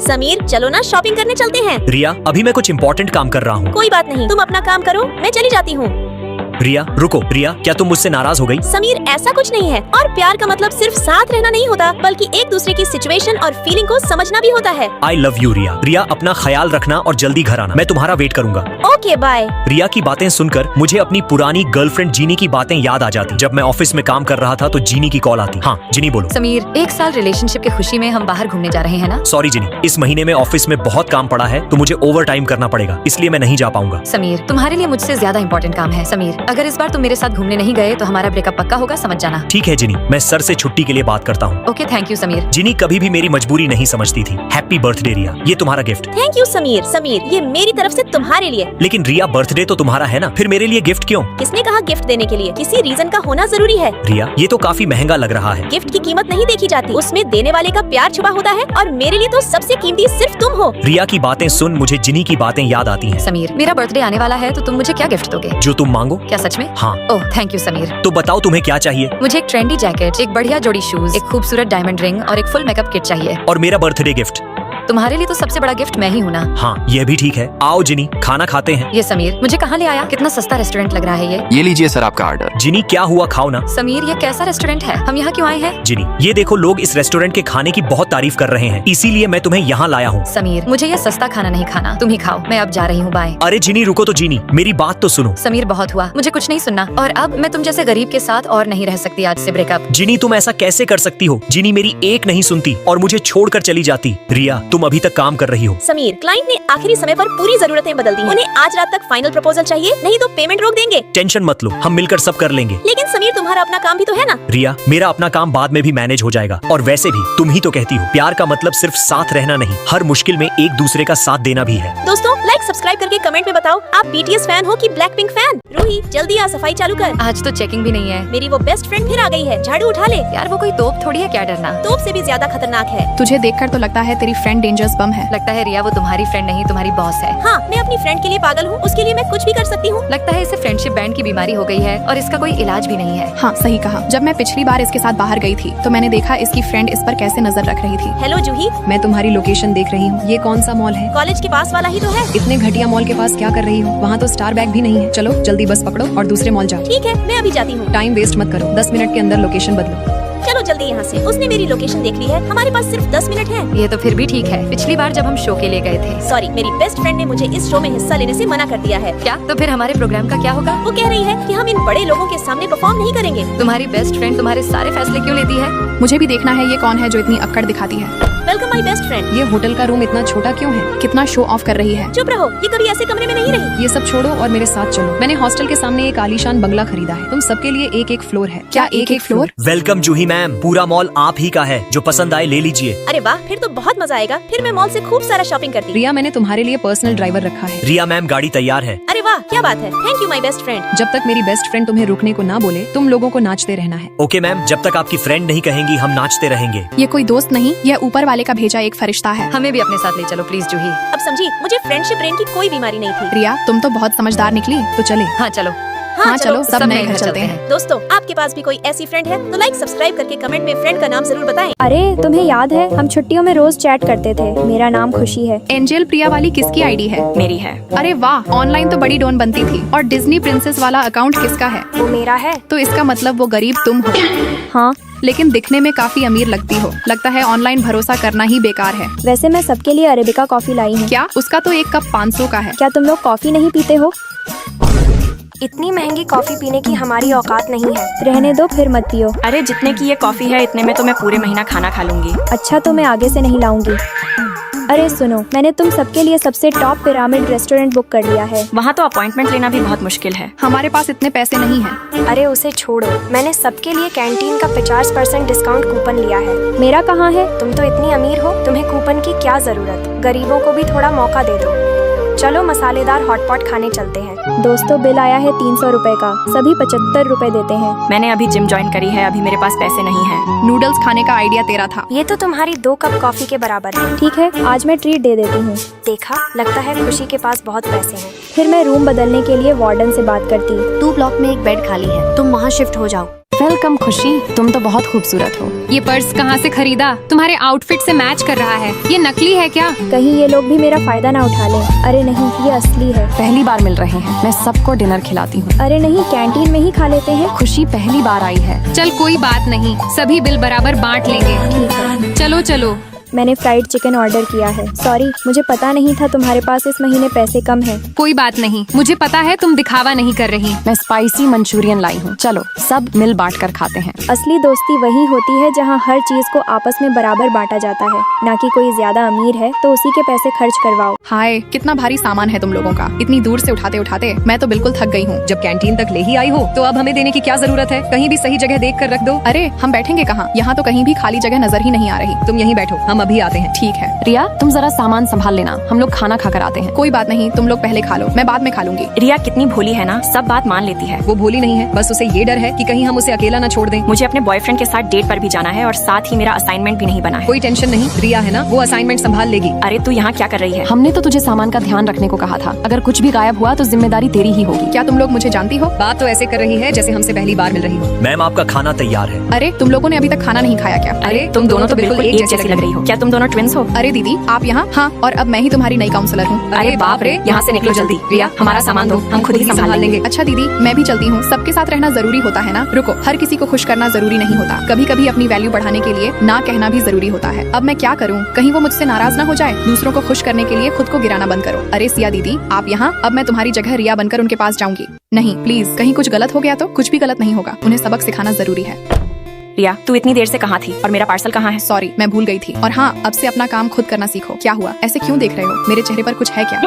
समीर चलो ना शॉपिंग करने चलते हैं। रिया अभी मैं कुछ इम्पोर्टेंट काम कर रहा हूँ। कोई बात नहीं, तुम अपना काम करो, मैं चली जाती हूँ। रिया रुको, रिया क्या तुम मुझसे नाराज हो गई? समीर ऐसा कुछ नहीं है, और प्यार का मतलब सिर्फ साथ रहना नहीं होता, बल्कि एक दूसरे की सिचुएशन और फीलिंग को समझना भी होता है। आई लव यू रिया। रिया अपना ख्याल रखना और जल्दी घर आना, मैं तुम्हारा वेट करूंगा। Okay bye. रिया की बातें सुनकर मुझे अपनी पुरानी गर्लफ्रेंड जीनी की बातें याद आ जाती। जब मैं ऑफिस में काम कर रहा था तो जीनी की कॉल आती। हाँ जीनी बोलो। समीर 1 साल रिलेशनशिप की खुशी में हम बाहर घूमने जा रहे हैं ना? सॉरी जीनी, इस महीने में ऑफिस में बहुत काम पड़ा है तो मुझे ओवर टाइम करना पड़ेगा, इसलिए मैं नहीं जा पाऊंगा। समीर तुम्हारे लिए मुझसे ज्यादा इंपॉर्टेंट काम है। समीर अगर इस बार तुम मेरे साथ घूमने नहीं गए तो हमारा ब्रेकअप पक्का होगा, समझ जाना। ठीक है जीनी, मैं सर से छुट्टी के लिए बात करता हूँ। Okay thank you Sameer. जीनी कभी भी मेरी मजबूरी नहीं समझती थी। हैप्पी बर्थडे रिया, ये तुम्हारा gift. Thank you Sameer. Sameer ये मेरी तरफ से तुम्हारे लिए। लेकिन रिया बर्थडे तो तुम्हारा है ना, फिर मेरे लिए गिफ्ट क्यों? किसने कहा गिफ्ट देने के लिए किसी रीजन का होना जरूरी है? रिया ये तो काफी महंगा लग रहा है। गिफ्ट की कीमत नहीं देखी जाती, उसमें देने वाले का प्यार छुपा होता है, और मेरे लिए तो सबसे कीमती सिर्फ तुम हो। रिया की बातें सुन मुझे जिनी की बातें याद आती हैं। समीर मेरा बर्थडे आने वाला है तो तुम मुझे क्या गिफ्ट दोगे? जो तुम मांगो। क्या सच में? हाँ। Oh thank you Sameer. तो बताओ तुम्हें क्या चाहिए? मुझे एक ट्रेंडी जैकेट, एक बढ़िया जोड़ी शूज, एक खूबसूरत डायमंड रिंग और एक फुल मेकअप किट चाहिए। और मेरा बर्थडे गिफ्ट। तुम्हारे लिए तो सबसे बड़ा गिफ्ट मैं ही हूँ ना। हाँ यह भी ठीक है। आओ जिनी खाना खाते हैं। ये समीर मुझे कहाँ ले आया? कितना सस्ता रेस्टोरेंट लग रहा है ये लीजिए सर आपका ऑर्डर। जिनी क्या हुआ, खाओ ना। समीर ये कैसा रेस्टोरेंट है? हम यहाँ क्यों आए हैं? जिनी ये देखो, लोग इस रेस्टोरेंट के खाने की बहुत तारीफ कर रहे हैं, इसीलिए मैं तुम्हें यहाँ लाया हूँ। समीर मुझे ये सस्ता खाना नहीं खाना, तुम ही खाओ, मैं अब जा रही हूँ, बाय। अरे जिनी रुको तो, जिनी मेरी बात तो सुनो। समीर बहुत हुआ, मुझे कुछ नहीं सुनना, और अब मैं तुम जैसे गरीब के साथ और नहीं रह सकती। आज से ब्रेकअप। जिनी तुम ऐसा कैसे कर सकती हो? जिनी मेरी एक नहीं सुनती और मुझे छोड़कर चली जाती। रिया तुम अभी तक काम कर रही हो। समीर क्लाइंट ने आखिरी समय पर पूरी जरूरतें बदल दी हैं। उन्हें आज रात तक फाइनल प्रपोजल चाहिए, नहीं तो पेमेंट रोक देंगे। टेंशन मत लो, हम मिलकर सब कर लेंगे। लेकिन समीर तुम्हारा अपना काम भी तो है ना? रिया मेरा अपना काम बाद में भी मैनेज हो जाएगा, और वैसे भी तुम ही तो कहती हो प्यार का मतलब सिर्फ साथ रहना नहीं, हर मुश्किल में एक दूसरे का साथ देना भी है। दोस्तों लाइक सब्सक्राइब करके कमेंट में बताओ, आप बीटीएस फैन हो कि ब्लैकपिंक फैन? रूही जल्दी आ, सफाई चालू कर। आज तो चेकिंग भी नहीं है। मेरी वो बेस्ट फ्रेंड फिर आ गई है, झाड़ू उठा ले। यार वो कोई तोप थोड़ी है, क्या डरना। तोप से भी ज्यादा खतरनाक है। तुझे देखकर तो लगता है तेरी फ्रेंड डेंजरस बम है। लगता है रिया वो तुम्हारी फ्रेंड नहीं तुम्हारी बॉस है। हाँ मैं अपनी फ्रेंड के लिए पागल हूँ, उसके लिए मैं कुछ भी कर सकती हूँ। लगता है इसे फ्रेंडशिप बैंड की बीमारी हो गई है और इसका कोई इलाज भी नहीं है। हाँ सही कहा। जब मैं पिछली बार इसके साथ बाहर गई थी तो मैंने देखा इसकी फ्रेंड इस पर कैसे नजर रख रही थी। हेलो जूही। मैं तुम्हारी लोकेशन देख रही हूँ। ये कौन सा मॉल है? कॉलेज के पास वाला ही तो है। इतने घटिया मॉल के पास क्या कर रही हो? वहाँ तो स्टार बैग भी नहीं है। चलो जल्दी बस पकड़ो और दूसरे मॉल जाओ। ठीक है मैं अभी जाती हूँ। टाइम वेस्ट मत करो, 10 मिनट के अंदर लोकेशन बदलो। चलो जल्दी यहाँ से। उसने मेरी लोकेशन देख ली है, हमारे पास सिर्फ 10 मिनट है। ये तो फिर भी ठीक है, पिछली बार जब हम शो के लिए गए थे। सॉरी, मेरी बेस्ट फ्रेंड ने मुझे इस शो में हिस्सा लेने से मना कर दिया है। क्या? तो फिर हमारे प्रोग्राम का क्या होगा? वो कह रही है कि हम इन बड़े लोगों के सामने परफॉर्म नहीं करेंगे। तुम्हारी बेस्ट फ्रेंड तुम्हारे सारे फैसले क्यों लेती है? मुझे भी देखना है ये कौन है जो इतनी अक्कड़ दिखाती है। Welcome my best friend. ये होटल का रूम इतना छोटा क्यों है? कितना शो ऑफ कर रही है। चुप रहो, ये कभी ऐसे कमरे में नहीं रही। ये सब छोड़ो और मेरे साथ चलो। मैंने हॉस्टल के सामने एक आलीशान बंगला खरीदा है, तुम सबके लिए एक एक फ्लोर है। क्या एक एक फ्लोर? वेलकम जूही मैम, पूरा मॉल आप ही का है, जो पसंद आए ले लीजिए। अरे वाह, फिर तो बहुत मजा आएगा। फिर मैं मॉल से खूब सारा शॉपिंग करती। रिया मैंने तुम्हारे लिए पर्सनल ड्राइवर रखा है। रिया मैम गाड़ी तैयार है। अरे वाह क्या बात है, thank you my best friend. जब तक मेरी बेस्ट फ्रेंड तुम्हें रुकने को ना बोले तुम लोगों को नाचते रहना है। ओके मैम, जब तक आपकी फ्रेंड नहीं कहेंगी हम नाचते रहेंगे। ये कोई दोस्त नहीं, यह ऊपर वाले का भेजा एक फरिश्ता है। हमें भी अपने साथ ले चलो प्लीज जूही। अब समझी, मुझे फ्रेंडशिप ब्रेन की कोई बीमारी नहीं थी। रिया तुम तो बहुत समझदार निकली। तो चले। हाँ चलो। हाँ चलो सब नए घर चलते हैं। दोस्तों आपके पास भी कोई ऐसी फ्रेंड है तो लाइक सब्सक्राइब करके कमेंट में फ्रेंड का नाम जरूर बताएं। अरे तुम्हें याद है हम छुट्टियों में रोज चैट करते थे। मेरा नाम खुशी है। एंजल प्रिया वाली किसकी आईडी है? मेरी है। अरे वाह, ऑनलाइन तो बड़ी डॉन बनती थी। और डिज्नी प्रिंसेस वाला अकाउंट किसका है? वो मेरा है। तो इसका मतलब वो गरीब तुम हो। हाँ लेकिन दिखने में काफी अमीर लगती हो। लगता है ऑनलाइन भरोसा करना ही बेकार है। वैसे मैं सबके लिए अरेबिका कॉफी लाई हूँ। क्या? उसका तो एक कप 500 का है। क्या तुम लोग कॉफी नहीं पीते हो? इतनी महंगी कॉफी पीने की हमारी औकात नहीं है। रहने दो फिर मत पियो। अरे जितने की ये कॉफी है इतने में तो मैं पूरे महीना खाना खा लूंगी। अच्छा तो मैं आगे से नहीं लाऊंगी। अरे सुनो, मैंने तुम सबके लिए सबसे टॉप पिरामिड रेस्टोरेंट बुक कर लिया है। वहाँ तो अपॉइंटमेंट लेना भी बहुत मुश्किल है। हमारे पास इतने पैसे नहीं हैं। अरे उसे छोड़ो, मैंने सबके लिए कैंटीन का 50% डिस्काउंट कूपन लिया है। मेरा कहाँ है? तुम तो इतनी अमीर हो, तुम्हें कूपन की क्या जरूरत। गरीबों को भी थोड़ा मौका दे दो। चलो मसालेदार हॉटपॉट खाने चलते हैं। दोस्तों बिल आया है 300 रुपए का, सभी 75 रुपए देते हैं। मैंने अभी जिम ज्वाइन करी है, अभी मेरे पास पैसे नहीं है। नूडल्स खाने का आइडिया तेरा था। ये तो तुम्हारी 2 कप कॉफी के बराबर है। ठीक है आज मैं ट्रीट दे देती हूँ। देखा, लगता है खुशी के पास बहुत पैसे हैं। फिर मैं रूम बदलने के लिए वार्डन से बात करती। 2 ब्लॉक में एक बेड खाली है, तुम वहाँ शिफ्ट हो जाओ। वेलकम खुशी, तुम तो बहुत खूबसूरत हो। ये पर्स कहाँ से खरीदा? तुम्हारे आउटफिट से मैच कर रहा है। ये नकली है क्या? कहीं ये लोग भी मेरा फायदा ना उठा लें। अरे नहीं, ये असली है। पहली बार मिल रहे हैं, मैं सबको डिनर खिलाती हूँ। अरे नहीं, कैंटीन में ही खा लेते हैं। खुशी पहली बार आई है। चल कोई बात नहीं, सभी बिल बराबर बांट लेंगे। ठीक है। चलो चलो। मैंने फ्राइड चिकन ऑर्डर किया है। सॉरी, मुझे पता नहीं था तुम्हारे पास इस महीने पैसे कम हैं। कोई बात नहीं, मुझे पता है तुम दिखावा नहीं कर रही। मैं स्पाइसी मंचूरियन लाई हूँ। चलो सब मिल बांट कर खाते हैं। असली दोस्ती वही होती है जहाँ हर चीज को आपस में बराबर बांटा जाता है, ना कि कोई ज्यादा अमीर है तो उसी के पैसे खर्च करवाओ। हाय, कितना भारी सामान है तुम लोगों का। इतनी दूर से उठाते उठाते मैं तो बिल्कुल थक गई हूँ। जब कैंटीन तक ले ही आई हो तो अब हमें देने की क्या जरूरत है? कहीं भी सही जगह देख कर रख दो। अरे हम बैठेंगे कहाँ? यहाँ तो कहीं भी खाली जगह नजर ही नहीं आ रही। तुम यहीं बैठो, हम अभी आते हैं। ठीक है। रिया, तुम जरा सामान संभाल लेना, हम लोग खाना खाकर आते हैं। कोई बात नहीं, तुम लोग पहले खा लो, मैं बाद में खा लूंगी। रिया कितनी भोली है ना, सब बात मान लेती है। वो भोली नहीं है, बस उसे ये डर है कि कहीं हम उसे अकेला न छोड़ दें। मुझे अपने बॉयफ्रेंड के साथ डेट पर भी जाना है और साथ ही मेरा असाइनमेंट भी नहीं बना है। कोई टेंशन नहीं, रिया है ना, वो असाइनमेंट संभाल लेगी। अरे तू यहाँ क्या कर रही है? हमने तो तुझे सामान का ध्यान रखने को कहा था। अगर कुछ भी गायब हुआ तो जिम्मेदारी तेरी ही होगी। क्या तुम लोग मुझे जानती हो? बात तो ऐसे कर रही है जैसे हमसे पहली बार मिल रही हो। मैम, आपका खाना तैयार है। अरे तुम लोगों ने अभी तक खाना नहीं खाया क्या? अरे तुम दोनों तो बिल्कुल एक जैसी लग रही हो। क्या तुम दोनों ट्विंस हो? अरे दीदी, आप यहाँ? हाँ, और अब मैं ही तुम्हारी नई काउंसलर हूँ। अरे बाप रे, यहाँ से निकलो जल्दी। रिया, हमारा सामान दो, हम खुद ही संभाल लेंगे। अच्छा दीदी, मैं भी चलती हूँ। सबके साथ रहना जरूरी होता है ना। रुको, हर किसी को खुश करना जरूरी नहीं होता। कभी कभी अपनी वैल्यू बढ़ाने के लिए ना कहना भी जरूरी होता है। अब मैं क्या करूँ? कहीं वो मुझसे नाराज ना हो जाए। दूसरों को खुश करने के लिए खुद को गिराना बंद करो। अरे सिया दीदी, आप यहाँ? अब मैं तुम्हारी जगह रिया बनकर उनके पास जाऊंगी। नहीं प्लीज, कहीं कुछ गलत हो गया तो? कुछ भी गलत नहीं होगा, उन्हें सबक सिखाना जरूरी है। रिया, तू इतनी देर से कहाँ थी और मेरा पार्सल कहाँ है? सॉरी, मैं भूल गई थी। और हाँ, अब से अपना काम खुद करना सीखो। क्या हुआ? ऐसे क्यों देख रहे हो? मेरे चेहरे पर कुछ है क्या?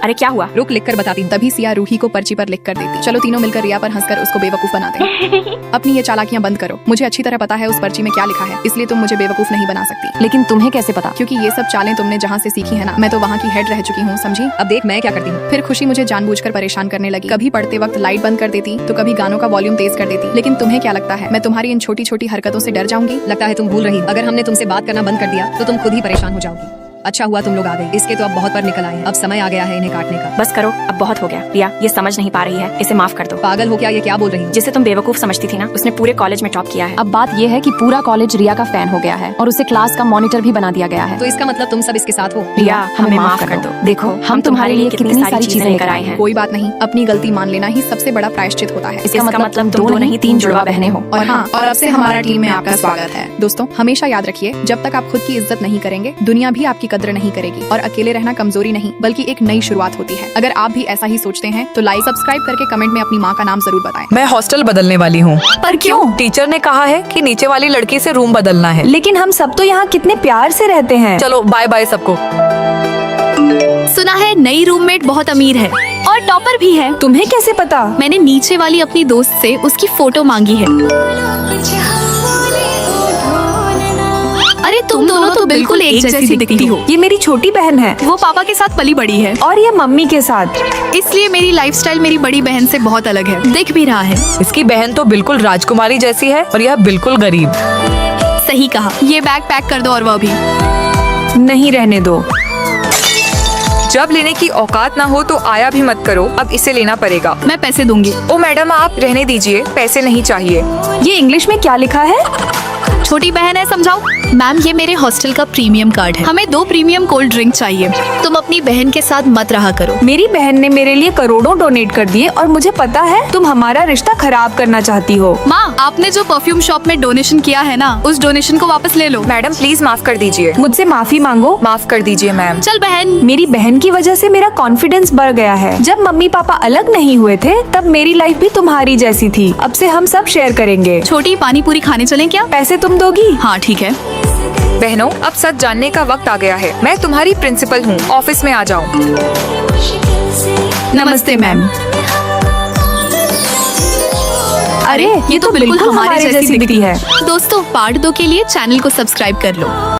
अरे क्या हुआ? रुक, लिख कर बताती हूँ। तभी सिया रूही को पर्ची पर लिख कर देती। चलो तीनों मिलकर रिया पर हंसकर उसको बेवकूफ बनाते हैं। अपनी ये चालाकियां बंद करो। मुझे अच्छी तरह पता है उस पर्ची में क्या लिखा है, इसलिए तुम मुझे बेवकूफ नहीं बना सकती। लेकिन तुम्हें कैसे पता? क्योंकि ये सब चालें तुमने जहाँ से सीखी है ना, मैं तो वहाँ की हेड रह चुकी हूँ, समझी? अब देख मैं क्या करती हूँ। फिर खुशी मुझे जानबूझकर परेशान करने लगी। कभी पढ़ते वक्त लाइट बंद कर देती तो कभी गानों का वॉल्यूम तेज कर देती। लेकिन तुम्हें क्या लगता है मैं तुम्हारी इन छोटी छोटी हरकतों से डर जाऊंगी? लगता है तुम भूल रही। अगर हमने तुमसे बात करना बंद कर दिया तो तुम खुद ही परेशान हो जाओगी। अच्छा हुआ तुम लोग आ गए। इसके तो अब बहुत पर निकल आए। अब समय आ गया है इन्हें काटने का। बस करो, अब बहुत हो गया। रिया, ये समझ नहीं पा रही है, इसे माफ कर दो। पागल हो क्या? ये क्या बोल रही है? जिसे तुम बेवकूफ समझती थी ना, उसने पूरे कॉलेज में टॉप किया है। अब बात ये है कि पूरा कॉलेज रिया का फैन हो गया है और उसे क्लास का मॉनिटर भी बना दिया गया है। तो इसका मतलब तुम सब इसके साथ हो। रिया, हमें माफ कर दो। देखो, हम तुम्हारे लिए कितनी सारी चीजें लेकर आए हैं। कोई बात नहीं, अपनी गलती मान लेना ही सबसे बड़ा प्रायश्चित होता है। इसका मतलब तुम दो नहीं 3 जुड़वा बहनें हो। और हाँ, और अब से हमारा टीम में आपका स्वागत है। दोस्तों, हमेशा याद रखिए, जब तक आप खुद की इज्जत नहीं करेंगे, दुनिया भी आपकी कद्र नहीं करेगी। और अकेले रहना कमजोरी नहीं, बल्कि एक नई शुरुआत होती है। अगर आप भी ऐसा ही सोचते हैं तो लाइक सब्सक्राइब करके कमेंट में अपनी माँ का नाम जरूर बताएं। मैं हॉस्टल बदलने वाली हूँ। पर क्यों? टीचर ने कहा है कि नीचे वाली लड़की से रूम बदलना है। लेकिन हम सब तो यहाँ कितने प्यार से रहते हैं। चलो बाय बाय सबको। सुना है नई रूममेट बहुत अमीर है और टॉपर भी है। तुम्हें कैसे पता? मैंने नीचे वाली अपनी दोस्त से उसकी फोटो मांगी है। अरे तुम दोनों तो बिल्कुल एक जैसी दिखती हो। ये मेरी छोटी बहन है। वो पापा के साथ पली बड़ी है और ये मम्मी के साथ। इसलिए मेरी लाइफस्टाइल मेरी बड़ी बहन से बहुत अलग है। दिख भी रहा है। इसकी बहन तो बिल्कुल राजकुमारी जैसी है और यह बिल्कुल गरीब। सही कहा। ये बैग पैक कर दो और वह भी। नहीं, रहने दो। जब लेने की औकात ना हो तो आया भी मत करो। अब इसे लेना पड़ेगा। मैं पैसे दूंगी। ओ मैडम, आप रहने दीजिए, पैसे नहीं चाहिए। ये इंग्लिश में क्या लिखा है? छोटी बहन है, समझाओ। मैम, ये मेरे हॉस्टल का प्रीमियम कार्ड है। हमें 2 प्रीमियम कोल्ड ड्रिंक चाहिए। तुम अपनी बहन के साथ मत रहा करो। मेरी बहन ने मेरे लिए करोड़ों डोनेट कर दिए और मुझे पता है तुम हमारा रिश्ता खराब करना चाहती हो। माँ, आपने जो परफ्यूम शॉप में डोनेशन किया है ना, उस डोनेशन को वापस ले लो। मैडम प्लीज माफ कर दीजिए। मुझसे माफी मांगो। माफ कर दीजिए मैम। चल बहन। मेरी बहन की वजह से मेरा कॉन्फिडेंस बढ़ गया है। जब मम्मी पापा अलग नहीं हुए थे तब मेरी लाइफ भी तुम्हारी जैसी थी। अब से हम सब शेयर करेंगे। छोटी, पानी पूरी खाने चलें क्या? पैसे तुम दोगी? हाँ ठीक है। बहनों, अब सच जानने का वक्त आ गया है। मैं तुम्हारी प्रिंसिपल हूँ, ऑफिस में आ जाओ। नमस्ते मैम। अरे ये तो बिल्कुल हमारे जैसी दिखती है। दोस्तों, पार्ट 2 के लिए चैनल को सब्सक्राइब कर लो।